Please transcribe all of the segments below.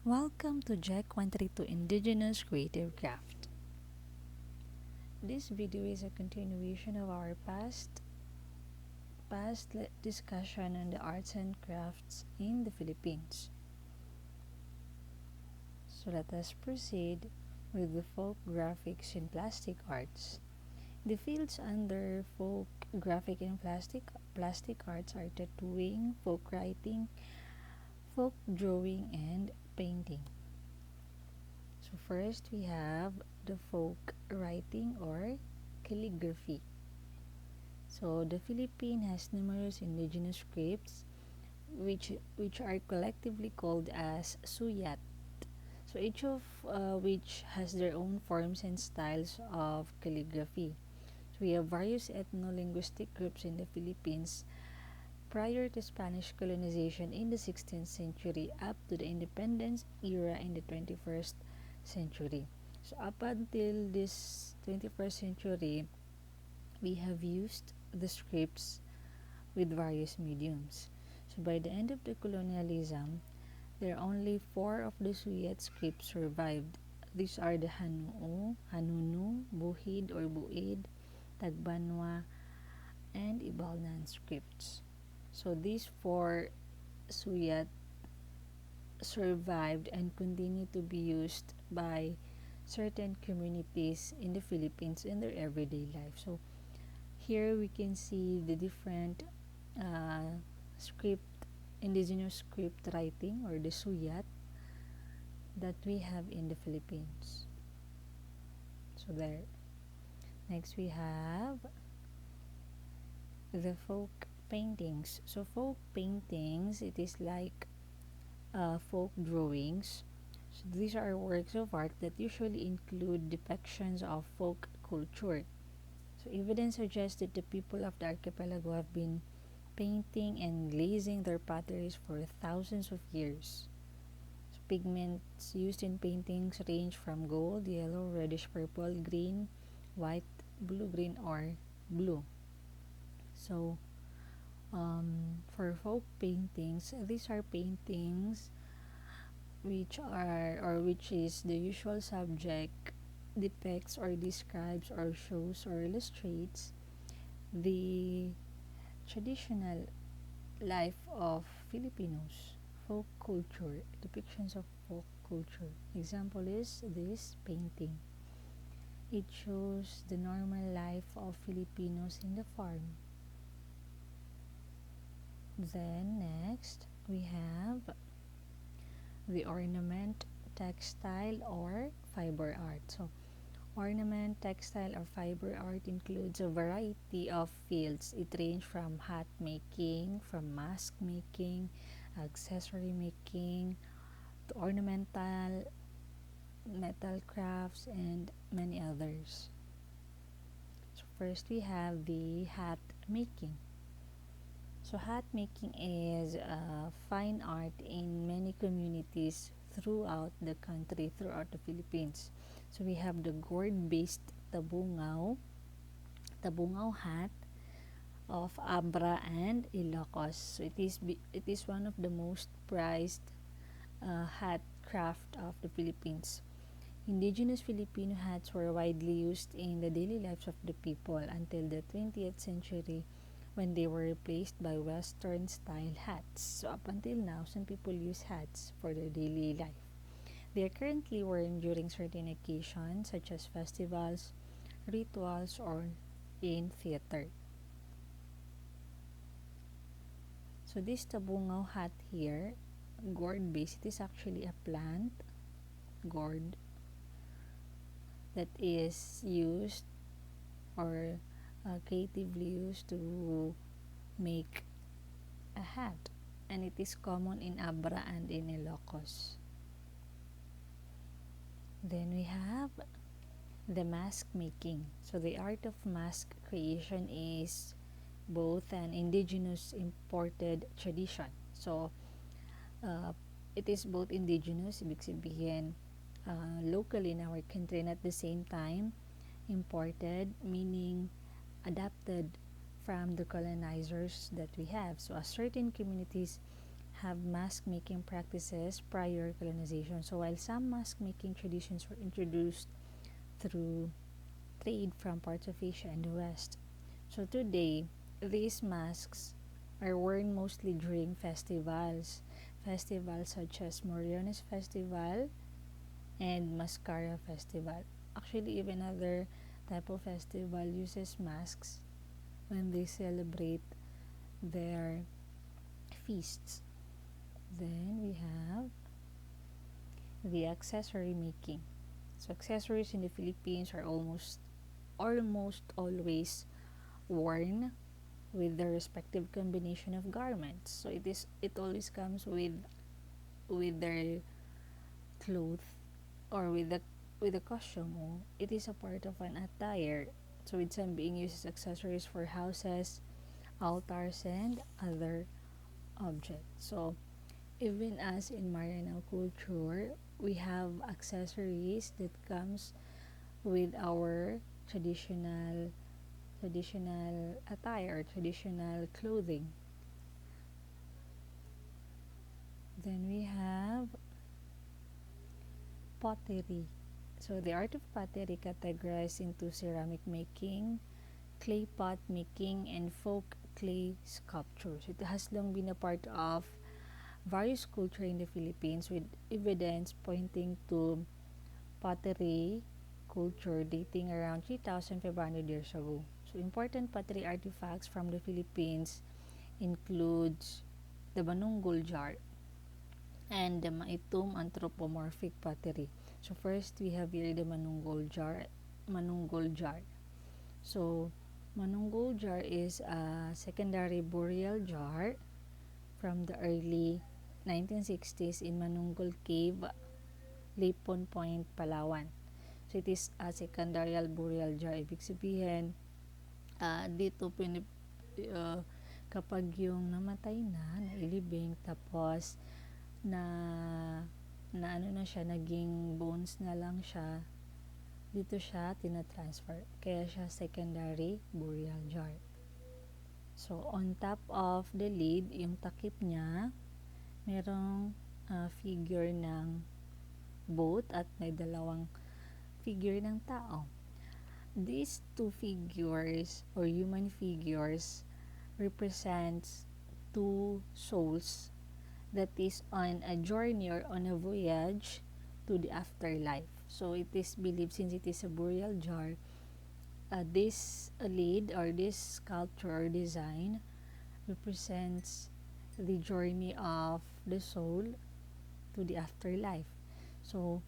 Welcome to Jack 132 Indigenous Creative Craft. This video is a continuation of our past discussion on the arts and crafts in the Philippines. So let us proceed with the folk graphics in plastic arts. The fields under folk graphic and plastic arts are tattooing, folk writing, folk drawing, and painting. So first we have the folk writing or calligraphy. So the Philippines has numerous indigenous scripts which are collectively called as suyat. So each of which has their own forms and styles of calligraphy. So we have various ethno-linguistic groups in the Philippines prior to Spanish colonization in the 16th century up to the independence era in the 21st century. So up until this 21st century, we have used the scripts with various mediums. So by the end of the colonialism, there are only 4 of the Suyat scripts survived. These are the Hanunu, Buhid or Buid, Tagbanwa, and Ibalnan scripts. So these 4 Suyat survived and continue to be used by certain communities in the Philippines in their everyday life. So here we can see the different uh, script, indigenous script writing or the suyat that we have in the Philippines. So there. Next we have the folk paintings. So folk paintings, it is like folk drawings. So these are works of art that usually include depictions of folk culture. So evidence suggests that the people of the archipelago have been painting and glazing their potteries for thousands of years. So pigments used in paintings range from gold, yellow, reddish purple, green, white, blue, green, or blue. So for folk paintings, these are paintings which is the usual subject depicts or describes or shows or illustrates the traditional life of Filipinos, folk culture, depictions of folk culture. Example is this painting. It shows the normal life of Filipinos in the farm. Then next, we have the ornament, textile, or fiber art. So ornament, textile, or fiber art includes a variety of fields. It ranges from hat making, from mask making, accessory making, to ornamental, metal crafts, and many others. So first we have the hat making. So hat making is fine art in many communities throughout the country, throughout the Philippines. So we have the gourd-based tabungaw hat of Abra and Ilocos. So it is one of the most prized hat craft of the Philippines. Indigenous Filipino hats were widely used in the daily lives of the people until the 20th century when they were replaced by Western style hats. So up until now, some people use hats for their daily life. They are currently worn during certain occasions such as festivals, rituals, or in theater. So this tabungaw hat here, gourd based, it is actually a plant, gourd, that is used or creatively used to make a hat, and it is common in Abra and in Ilocos. Then we have the mask making. So the art of mask creation is both an indigenous imported tradition. So it is both indigenous, ibig sabihin local in our country, and at the same time imported, meaning adapted from the colonizers that we have. So certain communities have mask-making practices prior colonization. So while some mask-making traditions were introduced through trade from parts of Asia and the West, so today, these masks are worn mostly during festivals. Festivals such as Moriones Festival and Mascara Festival. Actually, even other type of festival uses masks when they celebrate their feasts. Then we have the accessory making. So accessories in the Philippines are almost always worn with the respective combination of garments. So it always comes with their clothes or with the costume. It is a part of an attire. So with some being used as accessories for houses, altars, and other objects. So even as in Maranao culture, we have accessories that comes with our traditional attire, traditional clothing. Then we have pottery. So the art of pottery categorized into ceramic making, clay pot making, and folk clay sculptures. It has long been a part of various culture in the Philippines with evidence pointing to pottery culture dating around 3,500 years ago. So important pottery artifacts from the Philippines includes the Manunggul Jar and the Maitum anthropomorphic pottery. So first we have here the Manunggul Jar. Manunggul Jar. So Manunggul Jar is a secondary burial jar from the early 1960s in Manunggul Cave, Lipon Point, Palawan. So it is a secondary burial jar. Ibig sabihin, dito kapag yung namatay na nailibing, tapos na ano na siya, naging bones na lang siya, dito siya tinatransfer. Kaya siya secondary burial jar. So, on top of the lid, yung takip niya, merong figure ng boat at may dalawang figure ng tao. These two figures or human figures represents two souls that is on a journey or on a voyage to the afterlife. So it is believed, since it is a burial jar, this lid or this sculpture or design represents the journey of the soul to the afterlife. So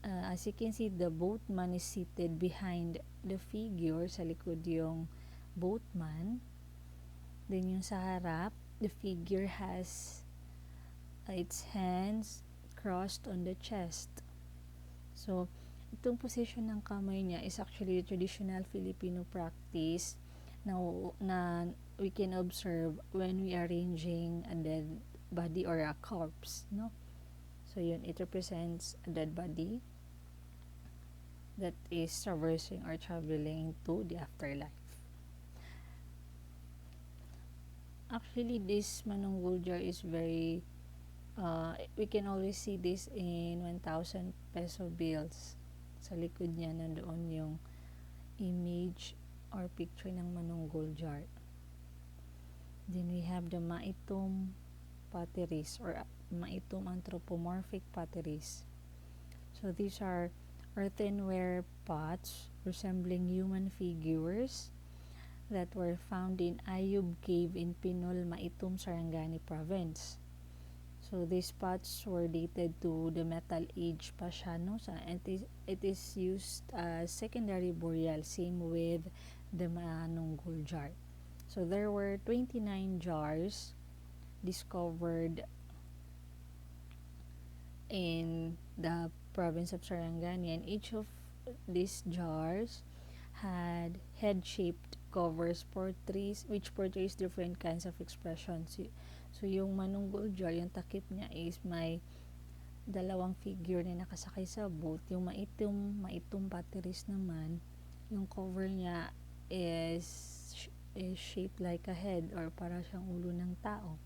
as you can see, the boatman is seated behind the figure. Sa likod yung boatman. Then yung sa harap, the figure has its hands crossed on the chest. So, itong position ng kamay niya is actually a traditional Filipino practice na we can observe when we are arranging a dead body or a corpse, no? So, yun, it represents a dead body that is traversing or traveling to the afterlife. Actually, this Manunggul Jar is very we can always see this in 1,000 peso bills. Sa likod niya nandoon yung image or picture ng Manunggul Jar. Then we have the Maitum potteries or Maitum anthropomorphic potteries. So these are earthenware pots resembling human figures that were found in Ayub Cave in Pinol, Maitum, Sarangani Province. So these pots were dated to the Metal Age pa siya, no? So it is used as secondary burial, same with the Manunggul Jar. So there were 29 jars discovered in the province of Sarangani, and each of these jars had head-shaped covers which portrays different kinds of expressions. So yung Manunggul Jar, yung takip niya is may dalawang figure na nakasakay sa boat. Yung maitum potteries naman, yung cover niya is shaped like a head or para siyang ulo ng tao.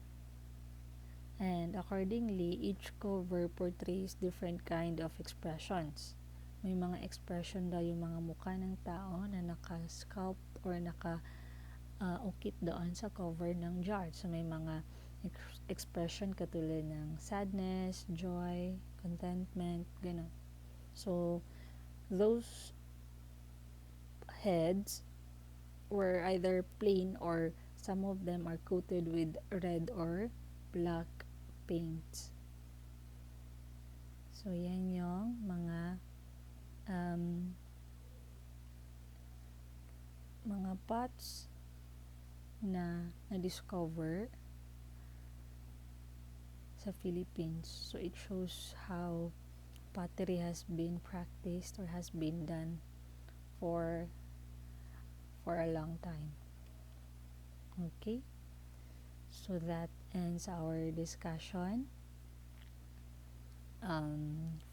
And accordingly, each cover portrays different kind of expressions. May mga expression daw yung mga mukha ng tao na naka-sculpt or ukit doon sa cover ng jar. So may mga expression katulad ng sadness, joy, contentment, ganun. So those heads were either plain or some of them are coated with red or black paints. So yan yung mga pots na na-discover sa Philippines. So it shows how pottery has been practiced or has been done for a long time. Okay, so that ends our discussion.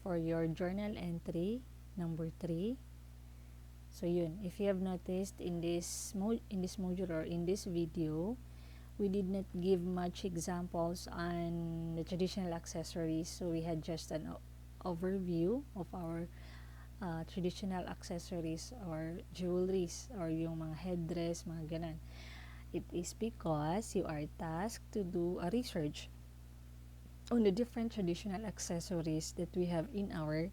For your journal entry number 3. So yun, if you have noticed in this module or in this video, we did not give much examples on the traditional accessories. So we had just an overview of our traditional accessories or jewelries or yung mga headdress, mga ganan. It is because you are tasked to do a research on the different traditional accessories that we have in our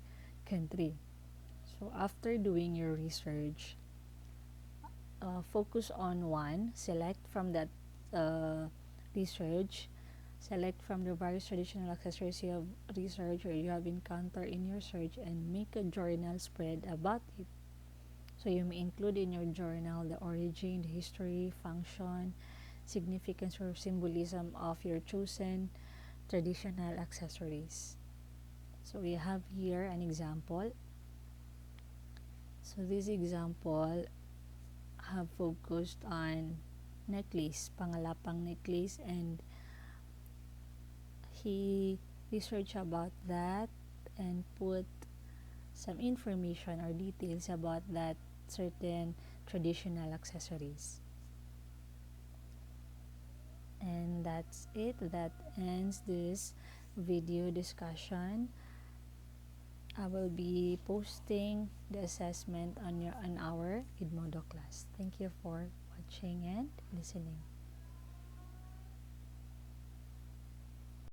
country. So after doing your research, focus on one, select from that research, select from the various traditional accessories you have researched or you have encountered in your search, and make a journal spread about it. So you may include in your journal the origin, the history, function, significance or symbolism of your chosen traditional accessories. So we have here an example. So this example have focused on necklace, pangalapang necklace, and he researched about that and put some information or details about that certain traditional accessories. And that's it. That ends this video discussion. I will be posting the assessment on our Edmodo class. Thank you for watching and listening.